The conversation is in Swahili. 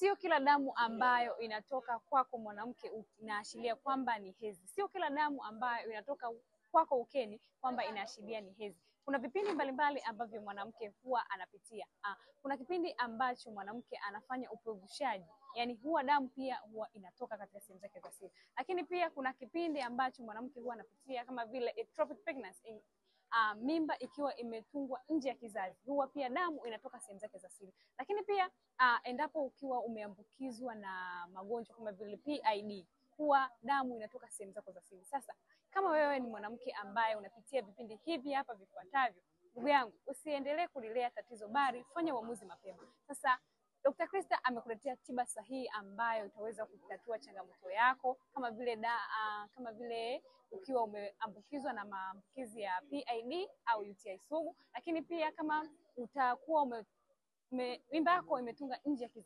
Sio kila damu ambayo inatoka kwako mwanamke inaashiria kwamba ni hedhi. Sio kila damu ambayo inatoka kwako ukeni kwamba inaashiria ni hedhi. Kuna vipindi mbalimbali ambavyo mwanamke huwa anapitia. Kuna kipindi ambacho mwanamke anafanya upevushaji, yani huwa damu pia huwa inatoka katika sehemu zake za siri. Lakini pia kuna kipindi ambacho mwanamke huwa anapitia kama vile ectopic pregnancy, mimba ikiwa imetungwa nje ya kizazi, huwa pia damu inatoka sehemu zake za siri. Lakini pia endapo ukiwa umeambukizwa na magonjwa kama vile PID, huwa damu inatoka sehemu zako za siri. Sasa kama wewe ni mwanamke ambaye unapitia vipindi hivi hapa vifuatavyo, ndugu yangu, usiendelee kulilea tatizo, bali fanya uamuzi mapema. Sasa Dr. Christa amekuletea tiba sahihi ambayo utaweza kutatua changamoto yako, kama vile ukiwa umeambukizwa na maambukizi ya PID au UTI sugu. Lakini pia kama utakuwa mimba yako imetunga nje ya kizazi,